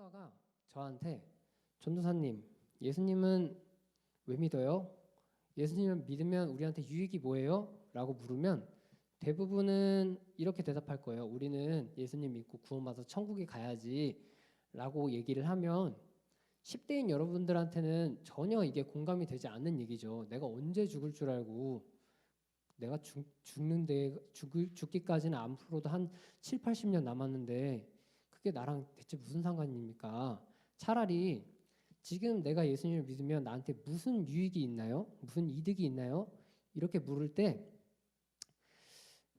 누군가가 저한테 전도사님, 예수님은 왜 믿어요? 예수님을 믿으면 우리한테 유익이 뭐예요? 라고 물으면 대부분은 이렇게 대답할 거예요. 우리는 예수님 믿고 구원받아서 천국에 가야지 라고 얘기를 하면 10대인 여러분들한테는 전혀 이게 공감이 되지 않는 얘기죠. 내가 언제 죽을 줄 알고 내가 죽기까지는 앞으로도 한 7, 80년 남았는데 그게 나랑 대체 무슨 상관입니까? 차라리 지금 내가 예수님을 믿으면 나한테 무슨 유익이 있나요? 무슨 이득이 있나요? 이렇게 물을 때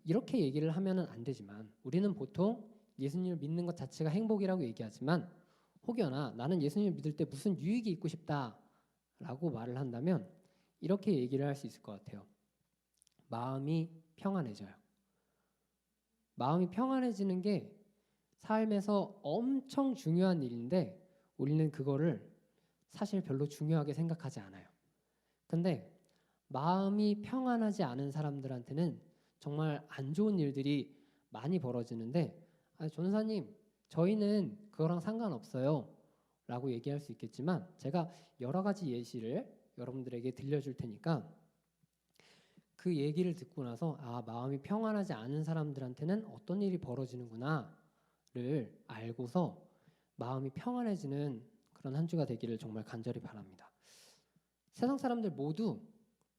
이렇게 얘기를 하면은 안 되지만 우리는 보통 예수님을 믿는 것 자체가 행복이라고 얘기하지만 혹여나 나는 예수님을 믿을 때 무슨 유익이 있고 싶다라고 말을 한다면 이렇게 얘기를 할 수 있을 것 같아요. 마음이 평안해져요. 마음이 평안해지는 게 삶에서 엄청 중요한 일인데 우리는 그거를 사실 별로 중요하게 생각하지 않아요. 근데 마음이 평안하지 않은 사람들한테는 정말 안 좋은 일들이 많이 벌어지는데 전사님 저희는 그거랑 상관없어요 라고 얘기할 수 있겠지만 제가 여러 가지 예시를 여러분들에게 들려줄 테니까 그 얘기를 듣고 나서 마음이 평안하지 않은 사람들한테는 어떤 일이 벌어지는구나를 알고서 마음이 평안해지는 그런 한 주가 되기를 정말 간절히 바랍니다. 세상 사람들 모두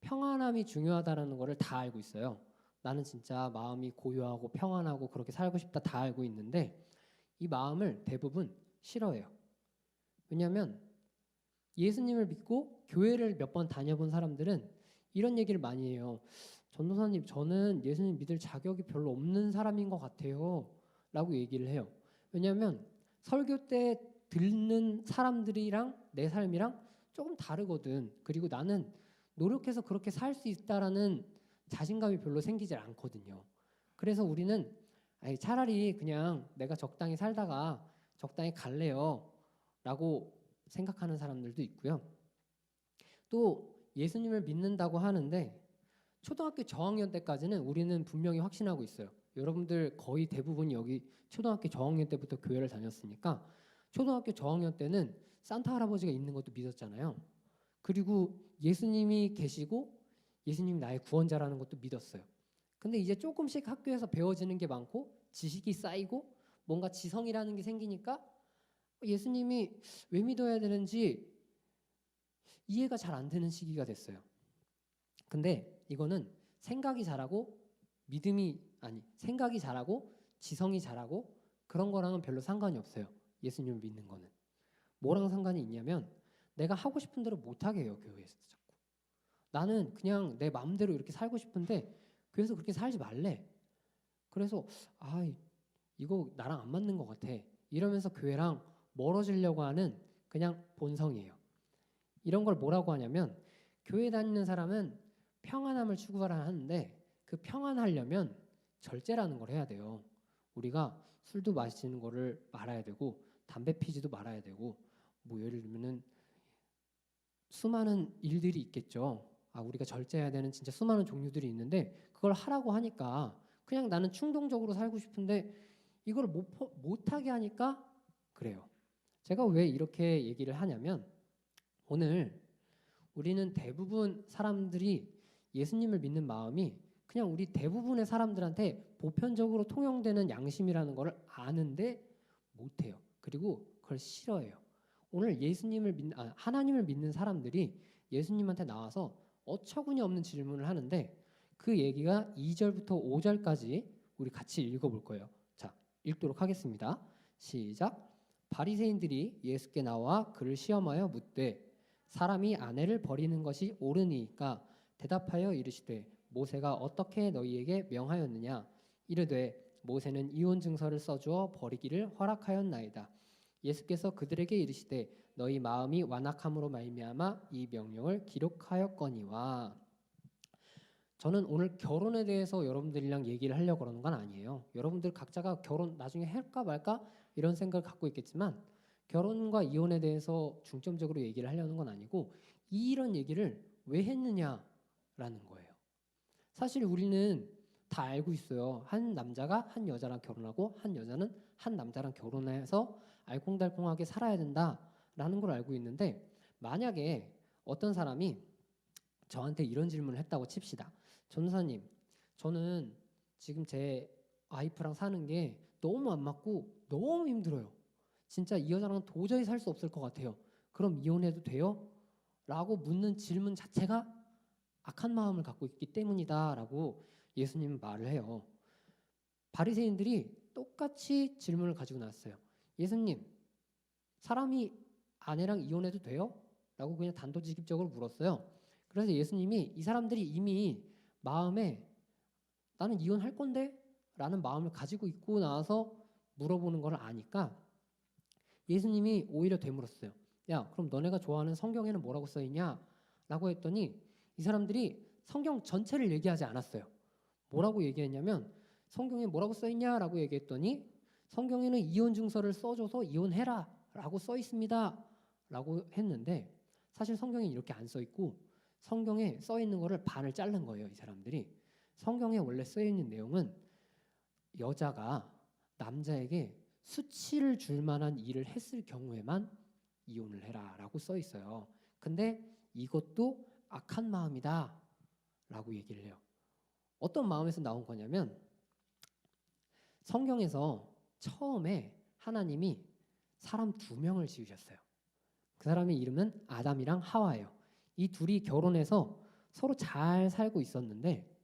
평안함이 중요하다는 것을 다 알고 있어요. 나는 진짜 마음이 고요하고 평안하고 그렇게 살고 싶다 다 알고 있는데 이 마음을 대부분 싫어해요. 왜냐하면 예수님을 믿고 교회를 몇 번 다녀본 사람들은 이런 얘기를 많이 해요. 전도사님 저는 예수님 믿을 자격이 별로 없는 사람인 것 같아요 라고 얘기를 해요. 왜냐하면 설교 때 듣는 사람들이랑 내 삶이랑 조금 다르거든. 그리고 나는 노력해서 그렇게 살 수 있다라는 자신감이 별로 생기질 않거든요. 그래서 우리는 차라리 그냥 내가 적당히 살다가 적당히 갈래요 라고 생각하는 사람들도 있고요. 또 예수님을 믿는다고 하는데 초등학교 저학년 때까지는 우리는 분명히 확신하고 있어요. 여러분들 거의 대부분이 여기 초등학교 저학년 때부터 교회를 다녔으니까 초등학교 저학년 때는 산타 할아버지가 있는 것도 믿었잖아요. 그리고 예수님이 계시고 예수님이 나의 구원자라는 것도 믿었어요. 근데 이제 조금씩 학교에서 배워지는 게 많고 지식이 쌓이고 뭔가 지성이라는 게 생기니까 예수님이 왜 믿어야 되는지 이해가 잘 안 되는 시기가 됐어요. 근데 이거는 생각이 잘하고 생각이 잘하고 지성이 잘하고 그런 거랑은 별로 상관이 없어요. 예수님을 믿는 거는. 뭐랑 상관이 있냐면 내가 하고 싶은 대로 못하게 해요. 교회에서 자꾸. 나는 그냥 내 마음대로 이렇게 살고 싶은데 교회에서 그렇게 살지 말래. 그래서 이거 나랑 안 맞는 것 같아. 이러면서 교회랑 멀어지려고 하는 그냥 본성이에요. 이런 걸 뭐라고 하냐면 교회 다니는 사람은 평안함을 추구하라 하는데 그 평안하려면 절제라는 걸 해야 돼요. 우리가 술도 마시는 거를 말아야 되고 담배 피지도 말아야 되고 뭐 예를 들면은 수많은 일들이 있겠죠. 우리가 절제해야 되는 진짜 수많은 종류들이 있는데 그걸 하라고 하니까 그냥 나는 충동적으로 살고 싶은데 이걸 못하게 하니까 그래요. 제가 왜 이렇게 얘기를 하냐면 오늘 우리는 대부분 사람들이 예수님을 믿는 마음이 그냥 우리 대부분의 사람들한테 보편적으로 통용되는 양심이라는 걸 아는데 못해요. 그리고 그걸 싫어해요. 오늘 하나님을 믿는 사람들이 예수님한테 나와서 어처구니 없는 질문을 하는데 그 얘기가 2절부터 5절까지 우리 같이 읽어볼 거예요. 자, 읽도록 하겠습니다. 시작. 바리새인들이 예수께 나와 그를 시험하여 묻되 사람이 아내를 버리는 것이 옳으니까 대답하여 이르시되 모세가 어떻게 너희에게 명하였느냐 이르되 모세는 이혼 증서를 써주어 버리기를 허락하였나이다. 예수께서 그들에게 이르시되 너희 마음이 완악함으로 말미암아 이 명령을 기록하였거니와. 저는 오늘 결혼에 대해서 여러분들이랑 얘기를 하려고 그러는 건 아니에요. 여러분들 각자가 결혼 나중에 할까 말까 이런 생각을 갖고 있겠지만 결혼과 이혼에 대해서 중점적으로 얘기를 하려는 건 아니고 이런 얘기를 왜 했느냐라는 거예요. 사실 우리는 다 알고 있어요. 한 남자가 한 여자랑 결혼하고 한 여자는 한 남자랑 결혼해서 알콩달콩하게 살아야 된다라는 걸 알고 있는데, 만약에 어떤 사람이 저한테 이런 질문을 했다고 칩시다. 전도사님, 저는 지금 제 와이프랑 사는 게 너무 안 맞고 너무 힘들어요. 진짜 이 여자랑 도저히 살 수 없을 것 같아요. 그럼 이혼해도 돼요? 라고 묻는 질문 자체가 악한 마음을 갖고 있기 때문이다라고 예수님은 말을 해요. 바리새인들이 똑같이 질문을 가지고 나왔어요. 예수님, 사람이 아내랑 이혼해도 돼요? 라고 그냥 단도직입적으로 물었어요. 그래서 예수님이 이 사람들이 이미 마음에 나는 이혼할 건데? 라는 마음을 가지고 있고 나서 물어보는 걸 아니까 예수님이 오히려 되물었어요. 야, 그럼 너네가 좋아하는 성경에는 뭐라고 써있냐? 라고 했더니 이 사람들이 성경 전체를 얘기하지 않았어요. 뭐라고 얘기했냐면 성경에 뭐라고 써있냐? 라고 얘기했더니 성경에는 이혼 증서를 써줘서 이혼해라 라고 써있습니다 라고 했는데, 사실 성경에 이렇게 안 써있고 성경에 써있는 거를 반을 자른 거예요. 이 사람들이. 성경에 원래 써있는 내용은 여자가 남자에게 수치를 줄 만한 일을 했을 경우에만 이혼을 해라 라고 써 있어요. 근데 이것도 악한 마음이다 라고 얘기를 해요. 어떤 마음에서 나온 거냐면, 성경에서 처음에 하나님이 사람 2명을 지으셨어요. 그 사람의 이름은 아담이랑 하와예요. 이 둘이 결혼해서 서로 잘 살고 있었는데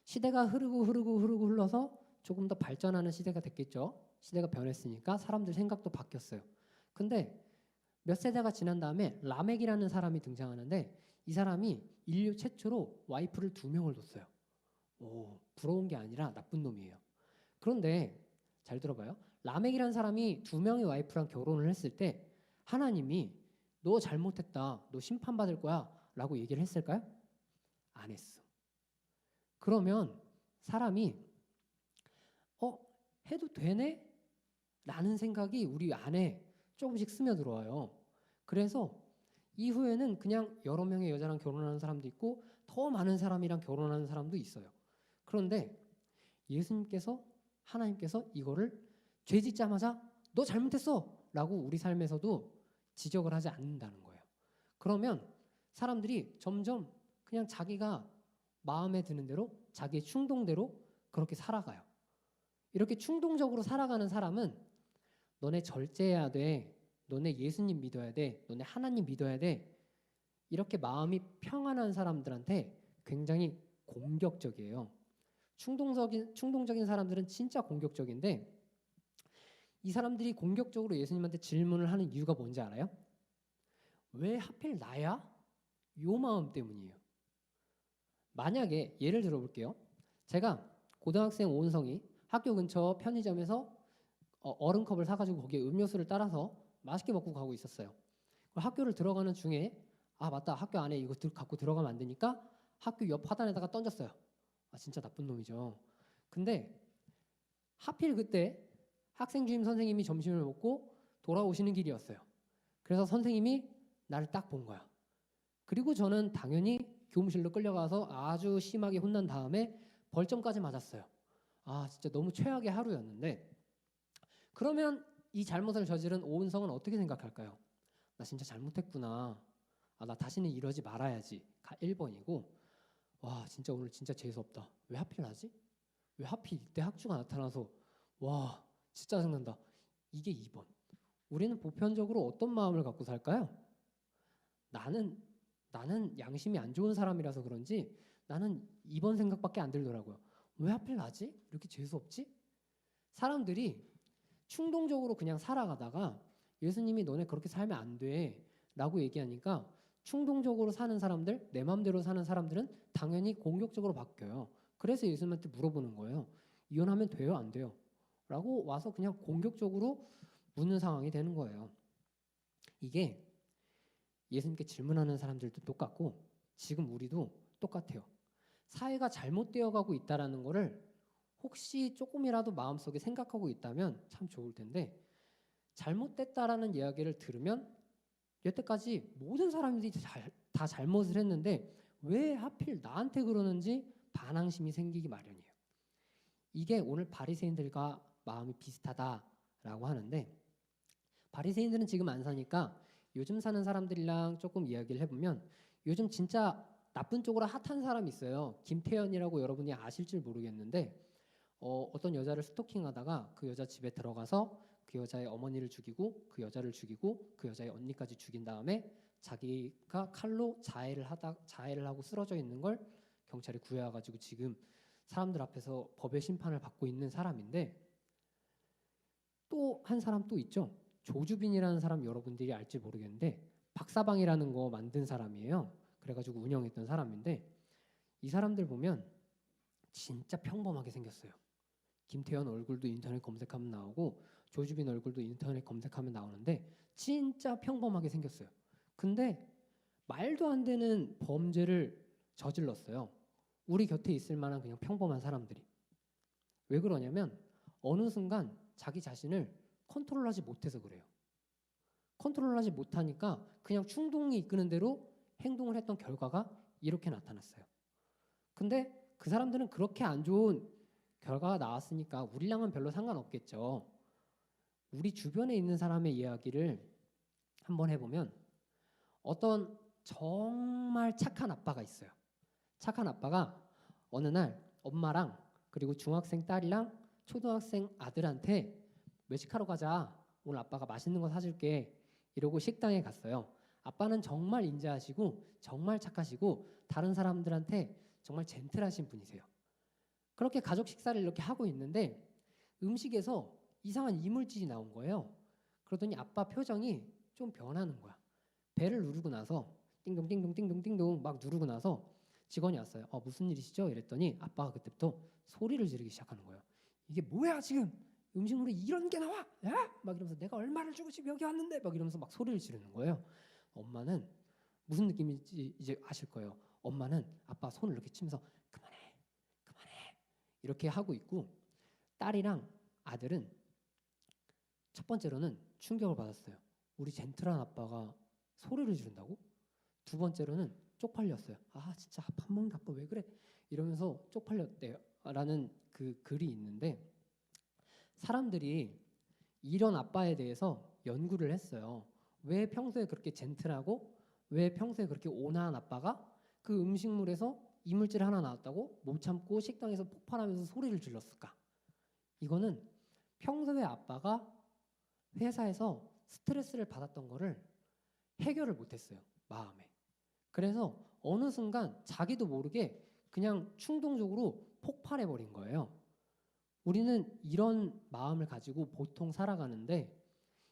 시대가 흐르고 흘러서 조금 더 발전하는 시대가 됐겠죠. 시대가 변했으니까 사람들 생각도 바뀌었어요. 근데 몇 세대가 지난 다음에 라멕이라는 사람이 등장하는데 이 사람이 인류 최초로 와이프를 2명을 뒀어요. 오, 부러운 게 아니라 나쁜 놈이에요. 그런데 잘 들어봐요. 라멕이라는 사람이 2명의 와이프랑 결혼을 했을 때 하나님이 너 잘못했다, 너 심판받을 거야 라고 얘기를 했을까요? 안 했어. 그러면 사람이 해도 되네? 라는 생각이 우리 안에 조금씩 스며들어와요. 그래서 이후에는 그냥 여러 명의 여자랑 결혼하는 사람도 있고 더 많은 사람이랑 결혼하는 사람도 있어요. 그런데 예수님께서, 하나님께서 이거를 죄 짓자마자 너 잘못했어 라고 우리 삶에서도 지적을 하지 않는다는 거예요. 그러면 사람들이 점점 그냥 자기가 마음에 드는 대로 자기의 충동대로 그렇게 살아가요. 이렇게 충동적으로 살아가는 사람은 너네 절제해야 돼, 너네 예수님 믿어야 돼, 너네 하나님 믿어야 돼, 이렇게 마음이 평안한 사람들한테 굉장히 공격적이에요. 충동적인 사람들은 진짜 공격적인데, 이 사람들이 공격적으로 예수님한테 질문을 하는 이유가 뭔지 알아요? 왜 하필 나야? 요 마음 때문이에요. 만약에 예를 들어볼게요. 제가 고등학생 오은성이 학교 근처 편의점에서 얼음컵을 사가지고 거기에 음료수를 따라서 맛있게 먹고 가고 있었어요. 학교를 들어가는 중에 맞다, 학교 안에 이거 갖고 들어가면 안 되니까 학교 옆 화단에다가 던졌어요. 진짜 나쁜 놈이죠. 근데 하필 그때 학생 주임 선생님이 점심을 먹고 돌아오시는 길이었어요. 그래서 선생님이 나를 딱 본 거야. 그리고 저는 당연히 교무실로 끌려가서 아주 심하게 혼난 다음에 벌점까지 맞았어요. 진짜 너무 최악의 하루였는데, 그러면 이 잘못을 저지른 오은성은 어떻게 생각할까요? 나 진짜 잘못했구나. 나 다시는 이러지 말아야지가 1번이고, 와 진짜 오늘 진짜 재수없다. 왜 하필 나지? 왜 하필 이때 학주가 나타나서 와 진짜 짜증난다. 이게 2번. 우리는 보편적으로 어떤 마음을 갖고 살까요? 나는 양심이 안 좋은 사람이라서 그런지 나는 2번 생각밖에 안 들더라고요. 왜 하필 나지? 이렇게 재수없지? 사람들이 충동적으로 그냥 살아가다가 예수님이 너네 그렇게 살면 안 돼 라고 얘기하니까 충동적으로 사는 사람들, 내 마음대로 사는 사람들은 당연히 공격적으로 바뀌어요. 그래서 예수님한테 물어보는 거예요. 이혼하면 돼요? 안 돼요? 라고 와서 그냥 공격적으로 묻는 상황이 되는 거예요. 이게 예수님께 질문하는 사람들도 똑같고 지금 우리도 똑같아요. 사회가 잘못되어 가고 있다는 거를 혹시 조금이라도 마음속에 생각하고 있다면 참 좋을 텐데, 잘못됐다라는 이야기를 들으면 여태까지 모든 사람들이 다 잘못을 했는데 왜 하필 나한테 그러는지 반항심이 생기기 마련이에요. 이게 오늘 바리새인들과 마음이 비슷하다라고 하는데, 바리새인들은 지금 안 사니까 요즘 사는 사람들이랑 조금 이야기를 해보면 요즘 진짜 나쁜 쪽으로 핫한 사람이 있어요. 김태현이라고 여러분이 아실 줄 모르겠는데 어떤 여자를 스토킹하다가 그 여자 집에 들어가서 그 여자의 어머니를 죽이고 그 여자를 죽이고 그 여자의 언니까지 죽인 다음에 자기가 칼로 자해를 하고 쓰러져 있는 걸 경찰이 구해와가지고 지금 사람들 앞에서 법의 심판을 받고 있는 사람인데, 또 한 사람 또 있죠. 조주빈이라는 사람 여러분들이 알지 모르겠는데 박사방이라는 거 만든 사람이에요. 그래가지고 운영했던 사람인데 이 사람들 보면 진짜 평범하게 생겼어요. 김태현 얼굴도 인터넷 검색하면 나오고 조주빈 얼굴도 인터넷 검색하면 나오는데 진짜 평범하게 생겼어요. 근데 말도 안 되는 범죄를 저질렀어요. 우리 곁에 있을 만한 그냥 평범한 사람들이. 왜 그러냐면 어느 순간 자기 자신을 컨트롤하지 못해서 그래요. 컨트롤하지 못하니까 그냥 충동이 이끄는 대로 행동을 했던 결과가 이렇게 나타났어요. 근데 그 사람들은 그렇게 안 좋은 결과가 나왔으니까 우리랑은 별로 상관없겠죠. 우리 주변에 있는 사람의 이야기를 한번 해보면 어떤 정말 착한 아빠가 있어요. 착한 아빠가 어느 날 엄마랑 그리고 중학생 딸이랑 초등학생 아들한테 외식하러 가자. 오늘 아빠가 맛있는 거 사줄게. 이러고 식당에 갔어요. 아빠는 정말 인자하시고 정말 착하시고 다른 사람들한테 정말 젠틀하신 분이세요. 그렇게 가족 식사를 이렇게 하고 있는데 음식에서 이상한 이물질이 나온 거예요. 그러더니 아빠 표정이 좀 변하는 거야. 배를 누르고 나서 띵동 띵동 띵동 띵동 막 누르고 나서 직원이 왔어요. 무슨 일이시죠? 이랬더니 아빠가 그때부터 소리를 지르기 시작하는 거예요. 이게 뭐야 지금? 음식물에 이런 게 나와? 야? 막 이러면서 내가 얼마를 주고 지금 여기 왔는데 막 이러면서 막 소리를 지르는 거예요. 엄마는 무슨 느낌인지 이제 아실 거예요. 엄마는 아빠 손을 이렇게 치면서 그만해, 그만해 이렇게 하고 있고, 딸이랑 아들은 첫 번째로는 충격을 받았어요. 우리 젠틀한 아빠가 소리를 지른다고? 두 번째로는 쪽팔렸어요. 아 진짜 밥 먹는 아빠 왜 그래? 이러면서 쪽팔렸대요. 라는 그 글이 있는데 사람들이 이런 아빠에 대해서 연구를 했어요. 왜 평소에 그렇게 젠틀하고 왜 평소에 그렇게 온화한 아빠가 그 음식물에서 이물질 하나 나왔다고 못 참고 식당에서 폭발하면서 소리를 질렀을까? 이거는 평소에 아빠가 회사에서 스트레스를 받았던 거를 해결을 못했어요. 마음에. 그래서 어느 순간 자기도 모르게 그냥 충동적으로 폭발해버린 거예요. 우리는 이런 마음을 가지고 보통 살아가는데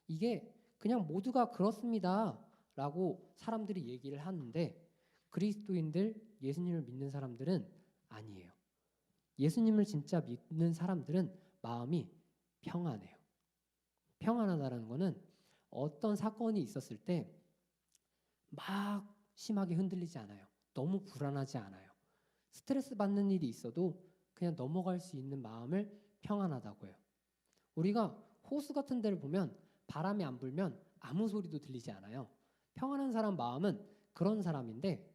이게 그냥 모두가 그렇습니다 라고 사람들이 얘기를 하는데 그리스도인들, 예수님을 믿는 사람들은 아니에요. 예수님을 진짜 믿는 사람들은 마음이 평안해요. 평안하다는 거는 어떤 사건이 있었을 때 막 심하게 흔들리지 않아요. 너무 불안하지 않아요. 스트레스 받는 일이 있어도 그냥 넘어갈 수 있는 마음을 평안하다고 해요. 우리가 호수 같은 데를 보면 바람이 안 불면 아무 소리도 들리지 않아요. 평안한 사람 마음은 그런 사람인데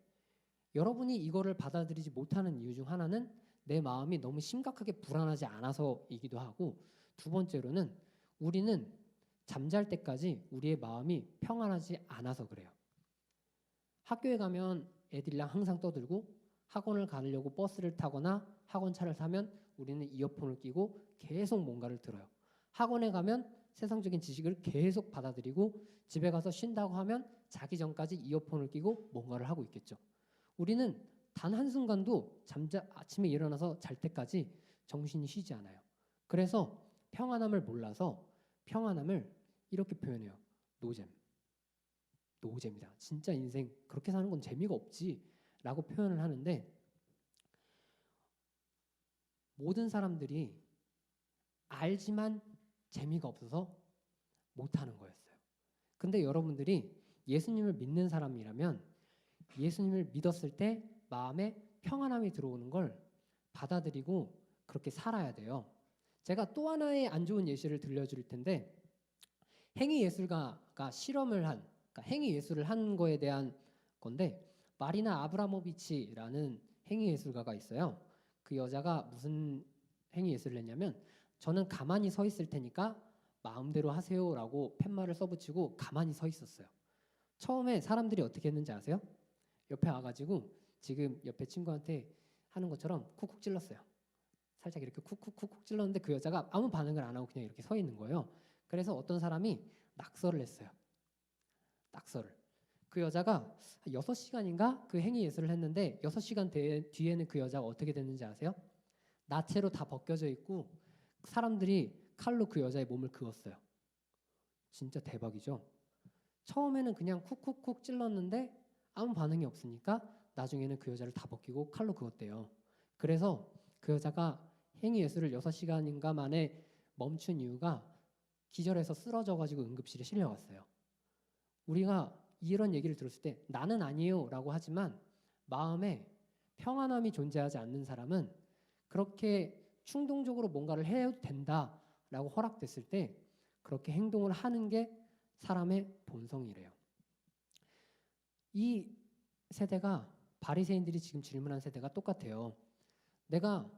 여러분이 이거를 받아들이지 못하는 이유 중 하나는 내 마음이 너무 심각하게 불안하지 않아서이기도 하고, 두 번째로는 우리는 잠잘 때까지 우리의 마음이 평안하지 않아서 그래요. 학교에 가면 애들이랑 항상 떠들고 학원을 가려고 버스를 타거나 학원차를 타면 우리는 이어폰을 끼고 계속 뭔가를 들어요. 학원에 가면 세상적인 지식을 계속 받아들이고 집에 가서 쉰다고 하면 자기 전까지 이어폰을 끼고 뭔가를 하고 있겠죠. 우리는 단 한순간도 아침에 일어나서 잘 때까지 정신이 쉬지 않아요. 그래서 평안함을 몰라서 평안함을 이렇게 표현해요. 노잼. 노잼이다. 진짜 인생 그렇게 사는 건 재미가 없지 라고 표현을 하는데 모든 사람들이 알지만 재미가 없어서 못하는 거였어요. 근데 여러분들이 예수님을 믿는 사람이라면 예수님을 믿었을 때 마음에 평안함이 들어오는 걸 받아들이고 그렇게 살아야 돼요. 제가 또 하나의 안 좋은 예시를 들려드릴 텐데 행위 예술가가 실험을 한, 그러니까 행위 예술을 한 거에 대한 건데 마리나 아브라모비치라는 행위 예술가가 있어요. 그 여자가 무슨 행위 예술을 했냐면 저는 가만히 서 있을 테니까 마음대로 하세요라고 팻말을 써붙이고 가만히 서 있었어요. 처음에 사람들이 어떻게 했는지 아세요? 옆에 와가지고 지금 옆에 친구한테 하는 것처럼 쿡쿡 찔렀어요. 살짝 이렇게 쿡쿡쿡쿡 찔렀는데 그 여자가 아무 반응을 안 하고 그냥 이렇게 서 있는 거예요. 그래서 어떤 사람이 낙서를 했어요. 낙서를. 그 여자가 6시간인가 그 행위 예술을 했는데 6시간 뒤에는 그 여자가 어떻게 됐는지 아세요? 나체로 다 벗겨져 있고 사람들이 칼로 그 여자의 몸을 그었어요. 진짜 대박이죠. 처음에는 그냥 쿡쿡쿡 찔렀는데 아무 반응이 없으니까 나중에는 그 여자를 다 벗기고 칼로 그었대요. 그래서 그 여자가 행위 예술을 6시간인가 만에 멈춘 이유가 기절해서 쓰러져가지고 응급실에 실려갔어요. 우리가 이런 얘기를 들었을 때 나는 아니에요 라고 하지만 마음에 평안함이 존재하지 않는 사람은 그렇게 충동적으로 뭔가를 해도 된다라고 허락됐을 때 그렇게 행동을 하는 게 사람의 본성이래요. 이 세대가 바리새인들이 지금 질문한 세대가 똑같아요. 내가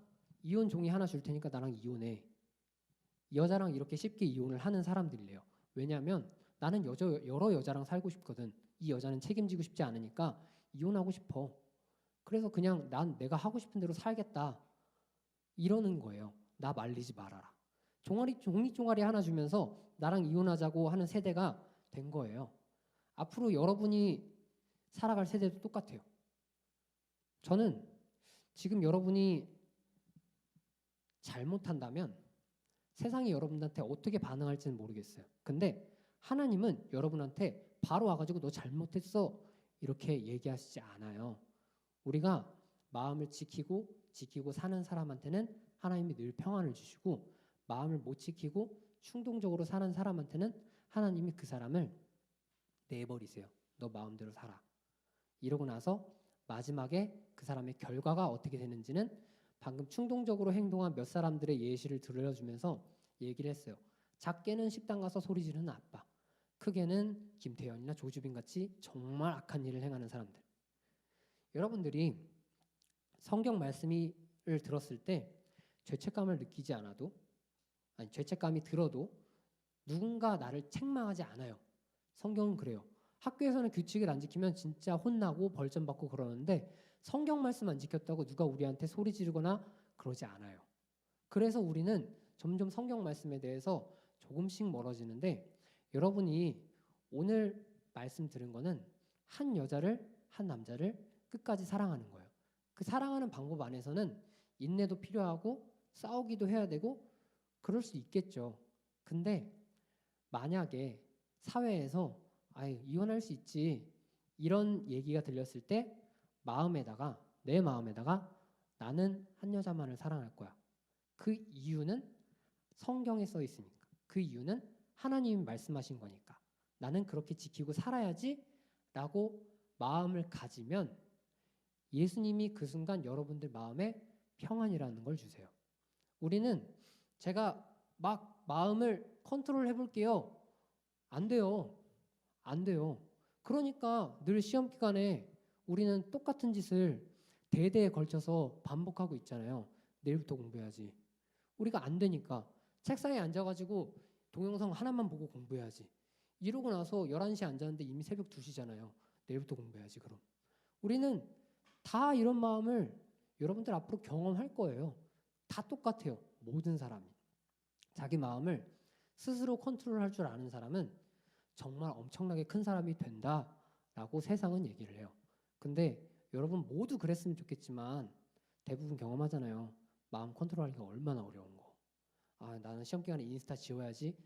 이혼 종이 하나 줄 테니까 나랑 이혼해. 여자랑 이렇게 쉽게 이혼을 하는 사람들이래요. 왜냐하면 나는 여러 여자랑 살고 싶거든. 이 여자는 책임지고 싶지 않으니까 이혼하고 싶어. 그래서 그냥 난 내가 하고 싶은 대로 살겠다. 이러는 거예요. 나 말리지 말아라. 종이 쪼가리 하나 주면서 나랑 이혼하자고 하는 세대가 된 거예요. 앞으로 여러분이 살아갈 세대도 똑같아요. 저는 지금 여러분이 잘못한다면 세상이 여러분한테 어떻게 반응할지는 모르겠어요. 근데 하나님은 여러분한테 바로 와가지고 너 잘못했어 이렇게 얘기하시지 않아요. 우리가 마음을 지키고 사는 사람한테는 하나님이 늘 평안을 주시고 마음을 못 지키고 충동적으로 사는 사람한테는 하나님이 그 사람을 내버리세요. 너 마음대로 살아. 이러고 나서 마지막에 그 사람의 결과가 어떻게 되는지는 방금 충동적으로 행동한 몇 사람들의 예시를 들려주면서 얘기를 했어요. 작게는 식당 가서 소리 지르는 아빠, 크게는 김태현이나 조주빈 같이 정말 악한 일을 행하는 사람들. 여러분들이 성경 말씀을 들었을 때 죄책감을 느끼지 않아도 아니 죄책감이 들어도 누군가 나를 책망하지 않아요. 성경은 그래요. 학교에서는 규칙을 안 지키면 진짜 혼나고 벌점 받고 그러는데 성경 말씀 안 지켰다고 누가 우리한테 소리 지르거나 그러지 않아요. 그래서 우리는 점점 성경 말씀에 대해서 조금씩 멀어지는데 여러분이 오늘 말씀 들은 거는 한 여자를 한 남자를 끝까지 사랑하는 거예요. 그 사랑하는 방법 안에서는 인내도 필요하고 싸우기도 해야 되고 그럴 수 있겠죠. 근데 만약에 사회에서 아유 이혼할 수 있지 이런 얘기가 들렸을 때 내 마음에다가 나는 한 여자만을 사랑할 거야. 그 이유는 성경에 써 있으니까. 그 이유는 하나님이 말씀하신 거니까. 나는 그렇게 지키고 살아야지 라고 마음을 가지면 예수님이 그 순간 여러분들 마음에 평안이라는 걸 주세요. 우리는 제가 막 마음을 컨트롤 해볼게요. 안 돼요. 안 돼요. 그러니까 늘 시험 기간에 우리는 똑같은 짓을 대대에 걸쳐서 반복하고 있잖아요. 내일부터 공부해야지. 우리가 안 되니까 책상에 앉아가지고 동영상 하나만 보고 공부해야지. 이러고 나서 11시에 앉았는데 이미 새벽 2시잖아요. 내일부터 공부해야지 그럼. 우리는 다 이런 마음을 여러분들 앞으로 경험할 거예요. 다 똑같아요. 모든 사람이. 자기 마음을 스스로 컨트롤할 줄 아는 사람은 정말 엄청나게 큰 사람이 된다라고 세상은 얘기를 해요. 근데 여러분 모두 그랬으면 좋겠지만 대부분 경험하잖아요. 마음 컨트롤하기가 얼마나 어려운 거. 아 나는 시험 기간에 인스타 지워야지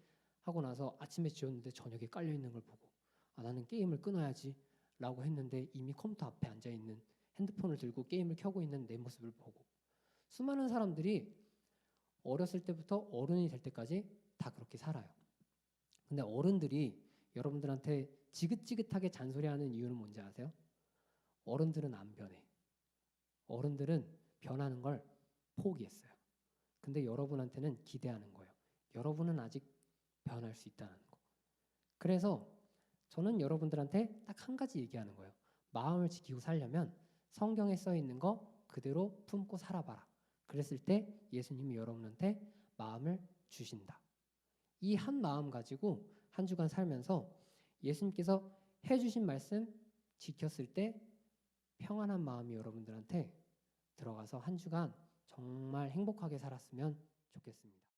하고 나서 아침에 지웠는데 저녁에 깔려 있는 걸 보고 아 나는 게임을 끊어야지 라고 했는데 이미 컴퓨터 앞에 앉아 있는 핸드폰을 들고 게임을 켜고 있는 내 모습을 보고 수많은 사람들이 어렸을 때부터 어른이 될 때까지 다 그렇게 살아요. 근데 어른들이 여러분들한테 지긋지긋하게 잔소리하는 이유는 뭔지 아세요? 어른들은 안 변해. 어른들은 변하는 걸 포기했어요. 근데 여러분한테는 기대하는 거예요. 여러분은 아직 변할 수 있다는 거. 그래서 저는 여러분들한테 딱 한 가지 얘기하는 거예요. 마음을 지키고 살려면 성경에 써 있는 거 그대로 품고 살아봐라. 그랬을 때 예수님이 여러분한테 마음을 주신다. 이 한 마음 가지고 한 주간 살면서 예수님께서 해주신 말씀 지켰을 때 평안한 마음이 여러분들한테 들어가서 한 주간 정말 행복하게 살았으면 좋겠습니다.